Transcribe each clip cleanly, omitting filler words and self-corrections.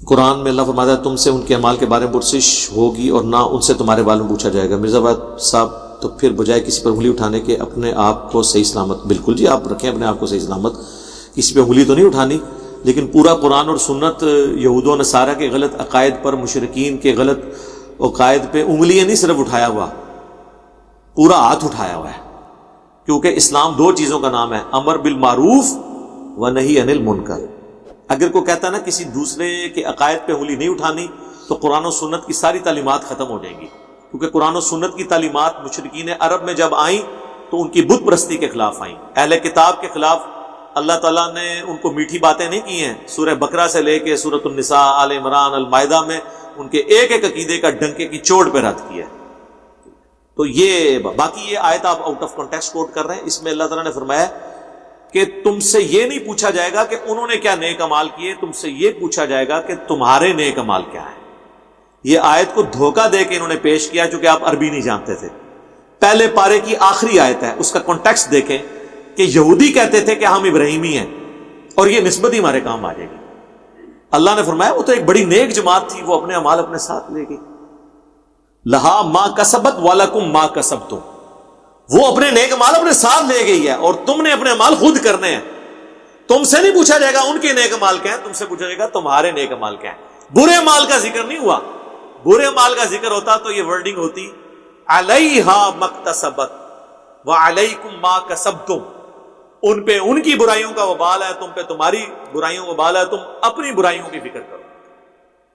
قرآن میں اللہ فرماتا ہے تم سے ان کے اعمال کے بارے میں پرسش ہوگی اور نہ ان سے تمہارے بارے میں پوچھا جائے گا۔ مرزا آباد صاحب تو پھر بجائے کسی پر انگلی اٹھانے کے اپنے آپ کو صحیح سلامت، بالکل جی آپ رکھیں اپنے آپ کو صحیح سلامت، کسی پہ انگلی تو نہیں اٹھانی، لیکن پورا قرآن اور سنت یہود و نصارہ کے غلط عقائد پر، مشرکین کے غلط عقائد پہ انگلیاں نہیں صرف اٹھایا ہوا، پورا ہاتھ اٹھایا ہوا ہے، کیونکہ اسلام دو چیزوں کا نام ہے، امر بالمعروف و نہی عن المنکر۔ اگر کوئی کہتا ہے نا کسی دوسرے کے عقائد پہ انگلی نہیں اٹھانی تو قرآن و سنت کی ساری تعلیمات ختم ہو جائیں گی، کیونکہ قرآن و سنت کی تعلیمات مشرکین عرب میں جب آئیں تو ان کی بت پرستی کے خلاف آئیں، اہل کتاب کے خلاف۔ اللہ تعالیٰ نے ان کو میٹھی باتیں نہیں کی ہیں، سورہ بقرہ سے لے کے سورۃ النساء، آل عمران، المائدہ میں ان کے ایک ایک عقیدے کا ڈنکے کی چوٹ پہ رد کیا ہے۔ تو یہ باقی یہ آیت آپ آؤٹ آف کانٹیکسٹ کوٹ کر رہے ہیں، اس میں اللہ تعالیٰ نے فرمایا کہ تم سے یہ نہیں پوچھا جائے گا کہ انہوں نے کیا نیک اعمال کیے، تم سے یہ پوچھا جائے گا کہ تمہارے نیک اعمال کیا ہیں۔ یہ آیت کو دھوکہ دے کے انہوں نے پیش کیا، چونکہ آپ عربی نہیں جانتے تھے۔ پہلے پارے کی آخری آیت ہے، اس کا کانٹیکسٹ دیکھیں کہ یہودی کہتے تھے کہ ہم ابراہیمی ہیں، اور یہ نسبت ہی ہمارے کام آ جائے گی۔ اللہ نے فرمایا وہ تو ایک بڑی نیک جماعت تھی، وہ اپنے اعمال اپنے ساتھ لے گئی۔ لہا ما کسبت ولکم ما کسبتم، وہ اپنے نیک اعمال اپنے ساتھ لے گئی ہے اور تم نے اپنے اعمال خود کرنے ہیں۔ تم سے نہیں پوچھا جائے گا ان کے نیک اعمال کیا ہیں، تم سے پوچھا جائے گا تمہارے نیک اعمال کیا ہیں۔ برے اعمال کا ذکر نہیں ہوا، برے اعمال کا ذکر ہوتا تو یہ ورڈنگ ہوتی علیہا مکتسبت وعلیکم ما کسبتم، ان پہ ان کی برائیوں کا وبال ہے، تم پہ تمہاری برائیوں کا وبال ہے، تم اپنی برائیوں کی فکر کرو۔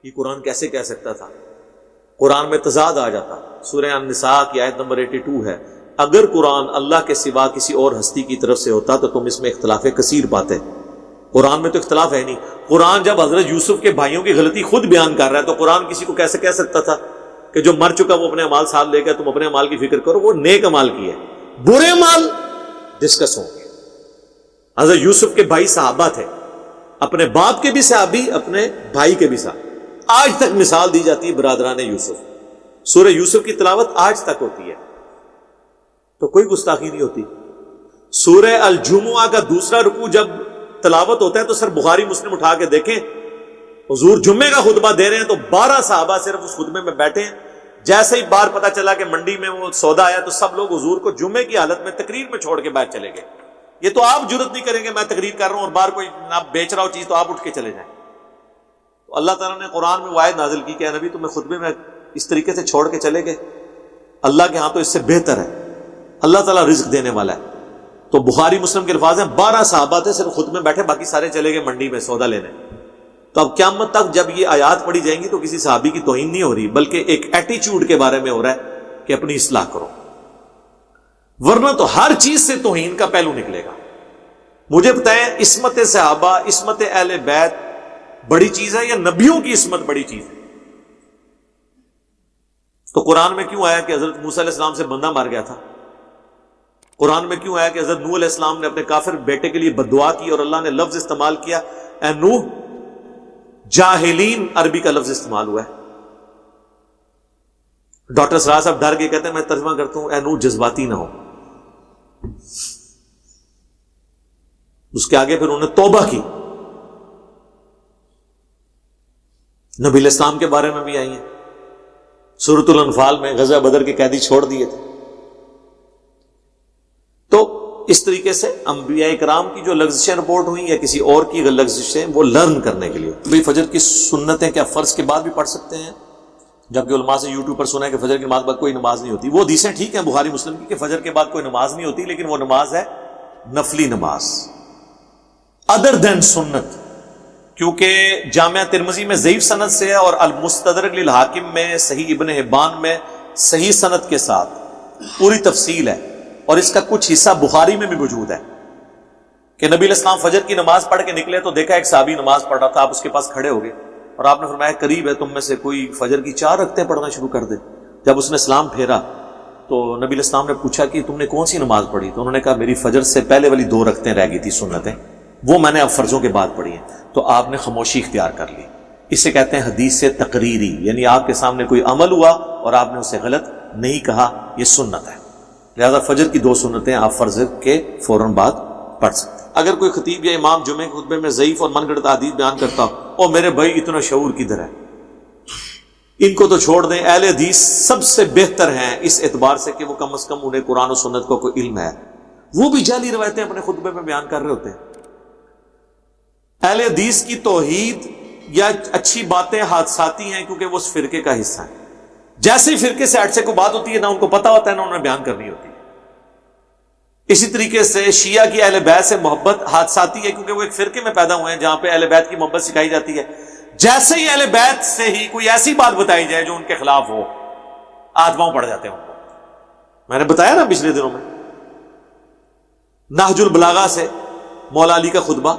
یہ قرآن کیسے کہہ سکتا تھا؟ قرآن میں تضاد آ جاتا۔ سورہ النساء کی آیت نمبر 82 ہے، اگر قرآن اللہ کے سوا کسی اور ہستی کی طرف سے ہوتا تو تم اس میں اختلاف کثیر پاتے۔ قرآن میں تو اختلاف ہے نہیں۔ قرآن جب حضرت یوسف کے بھائیوں کی غلطی خود بیان کر رہا ہے تو قرآن کسی کو کیسے کہہ سکتا تھا کہ جو مر چکا وہ اپنے اعمال ساتھ لے گا، تم اپنے اعمال کی فکر کرو؟ وہ نیک اعمال کی ہے، برے اعمال ڈسکس ہوں گے۔ حضرت یوسف کے بھائی صحابہ تھے، اپنے باپ کے بھی صحابی، اپنے بھائی کے بھی صحابی۔ آج تک مثال دی جاتی ہے برادران یوسف، سورہ یوسف کی تلاوت آج تک ہوتی ہے، تو کوئی گستاخی نہیں ہوتی۔ سورہ الجمعہ کا دوسرا رکوع جب تلاوت ہوتا ہے تو سر بخاری مسلم اٹھا کے دیکھیں، حضور جمعے کا خطبہ دے رہے ہیں تو 12 صحابہ صرف اس خطبے میں بیٹھے ہیں۔ جیسے ہی بار پتا چلا کہ منڈی میں وہ سودا آیا تو سب لوگ حضور کو جمعے کی حالت میں تقریر میں چھوڑ کے باہر چلے گئے۔ یہ تو آپ جرت نہیں کریں گے میں تقریر کر رہا ہوں اور باہر کوئی آپ بیچ رہا ہو چیز تو آپ اٹھ کے چلے جائیں۔ تو اللہ تعالیٰ نے قرآن میں آیت نازل کی کہ اے نبی تمہیں خطبے میں اس طریقے سے چھوڑ کے چلے گئے، اللہ کے ہاں تو اس سے بہتر ہے، اللہ تعالیٰ رزق دینے والا ہے۔ تو بخاری مسلم کے الفاظ ہیں 12 صحابہ تھے صرف خود میں بیٹھے، باقی سارے چلے گئے منڈی میں سودا لینے۔ تو اب قیامت تک جب یہ آیات پڑھی جائیں گی تو کسی صحابی کی توہین نہیں ہو رہی، بلکہ ایک ایٹیچیوڈ کے بارے میں ہو رہا ہے کہ اپنی اصلاح کرو، ورنہ تو ہر چیز سے توہین کا پہلو نکلے گا۔ مجھے بتائیں عصمت صحابہ، عصمت اہل بیت بڑی چیز ہے یا نبیوں کی عصمت بڑی چیز ہے؟ تو قرآن میں کیوں آیا کہ حضرت موسیٰ علیہ السلام سے بندہ مار گیا تھا؟ قرآن میں کیوں آیا کہ حضرت نوح علیہ السلام نے اپنے کافر بیٹے کے لیے بد دعا کی اور اللہ نے لفظ استعمال کیا اے نوح؟ جاہلین عربی کا لفظ استعمال ہوا ہے۔ ڈاکٹر سراج صاحب ڈر کے کہتے ہیں میں ترجمہ کرتا ہوں اے نوح جذباتی نہ ہو۔ اس کے آگے پھر انہوں نے توبہ کی۔ نبی علیہ السلام کے بارے میں بھی آئی ہیں، سورۃ الانفال میں غزوہ بدر کے قیدی چھوڑ دیے تھے۔ تو اس طریقے سے انبیاء کرام کی جو لغزشیں رپورٹ ہوئیں یا کسی اور کی لغزشیں وہ لرن کرنے کے لیے۔ بھئی فجر کی سنتیں کیا فرض کے بعد بھی پڑھ سکتے ہیں؟ جبکہ علماء سے یوٹیوب پر سنا ہے کہ فجر کی نماز بعد کوئی نماز نہیں ہوتی۔ وہ حدیثیں ٹھیک ہیں بخاری مسلم کی کہ فجر کے بعد کوئی نماز نہیں ہوتی، لیکن وہ نماز ہے نفلی نماز ادر دین سنت، کیونکہ جامعہ ترمذی میں ضعیف سند سے ہے اور المستدرک للحاکم میں صحیح ابن حبان میں صحیح سند کے ساتھ پوری تفصیل ہے، اور اس کا کچھ حصہ بخاری میں بھی موجود ہے کہ نبی علیہ السلام فجر کی نماز پڑھ کے نکلے تو دیکھا ایک صحابی نماز پڑھ رہا تھا، آپ اس کے پاس کھڑے ہو گئے اور آپ نے فرمایا قریب ہے تم میں سے کوئی فجر کی 4 رکعتیں پڑھنا شروع کر دے۔ جب اس نے سلام پھیرا تو نبی علیہ السلام نے پوچھا کہ تم نے کون سی نماز پڑھی؟ تو انہوں نے کہا میری فجر سے پہلے والی 2 رکعتیں رہ گئی تھی سنتیں، وہ میں نے اب فرضوں کے بعد پڑھی ہیں۔ تو آپ نے خاموشی اختیار کر لی۔ اسے کہتے ہیں حدیث سے تقریری، یعنی آپ کے سامنے کوئی عمل ہوا اور آپ نے اسے غلط نہیں کہا، یہ سنت ہے۔ لہذا فجر کی 2 سنتیں آپ فرض کے فوراً بعد پڑھ سکتے ہیں۔ اگر کوئی خطیب یا امام جمعے کے خطبے میں ضعیف اور من گھڑت حدیث بیان کرتا ہو، میرے بھائی اتنا شعور کدھر ہے؟ ان کو تو چھوڑ دیں۔ اہل حدیث سب سے بہتر ہیں اس اعتبار سے کہ وہ کم از کم انہیں قرآن و سنت کا کوئی علم ہے، وہ بھی جعلی روایتیں اپنے خطبے میں بیان کر رہے ہوتے ہیں۔ اہل حدیث کی توحید یا اچھی باتیں حادثاتی ہیں کیونکہ وہ اس فرقے کا حصہ ہیں۔ جیسے ہی فرقے سے ہٹ سے کوئی بات ہوتی ہے، نہ ان کو پتہ ہوتا ہے نہ انہیں بیان کرنی ہوتی ہے۔ اسی طریقے سے شیعہ کی اہل بیت سے محبت حادثاتی ہے کیونکہ وہ ایک فرقے میں پیدا ہوئے ہیں جہاں پہ اہل بیت کی محبت سکھائی جاتی ہے۔ جیسے ہی اہل بیت سے ہی کوئی ایسی بات بتائی جائے جو ان کے خلاف ہو، ہاتھ پاؤں پڑ جاتے ہیں ان کو۔ میں نے بتایا نا پچھلے دنوں میں نہج البلاغہ سے مولا علی کا خطبہ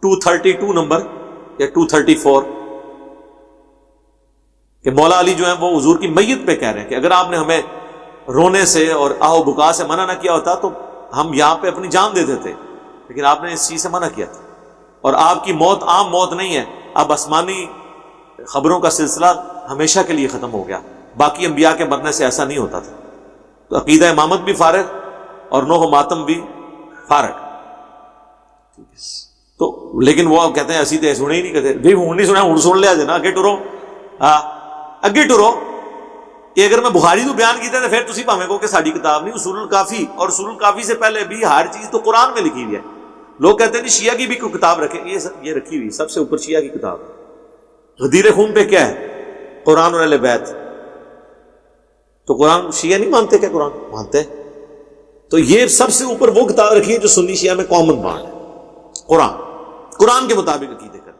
232 نمبر یا 234 کہ مولا علی جو ہیں وہ حضور کی میت پہ کہہ رہے ہیں کہ اگر آپ نے ہمیں رونے سے اور آہو بکا سے منع نہ کیا ہوتا تو ہم یہاں پہ اپنی جان دے دیتے، لیکن آپ نے اس چیز سے منع کیا تھا، اور آپ کی موت عام موت نہیں ہے، اب آسمانی خبروں کا سلسلہ ہمیشہ کے لیے ختم ہو گیا، باقی انبیاء کے مرنے سے ایسا نہیں ہوتا تھا۔ تو عقیدہ امامت بھی فارغ اور نوح و ماتم بھی فارغ۔ تو لیکن وہ کہتے ہیں اسی تو سنے ہی نہیں، کہتے بھائی ہوں نہیں سنا، ہوں سن لیا جنا، اگے ٹرو، ہاں اگے ٹرو۔ کہ اگر میں بخاری تو بیان کیتا تو پھر تسی پاویں کو کہ ساڈی کتاب نہیں، اصول الکافی، اور اصول الکافی سے پہلے بھی ہر چیز تو قرآن میں لکھی ہوئی ہے۔ لوگ کہتے ہیں شیعہ کی بھی کوئی کتاب رکھے، یہ رکھی ہوئی سب سے اوپر شیعہ کی کتاب۔ غدیر خون پہ کیا ہے؟ قرآن اور اہل بیت۔ تو قرآن شیعہ نہیں مانتے کیا؟ قرآن مانتے ہیں۔ تو یہ سب سے اوپر وہ کتاب رکھی ہے جو سنی شیعہ میں کامن بانڈ ہے، قرآن کے مطابق عقیدے کا۔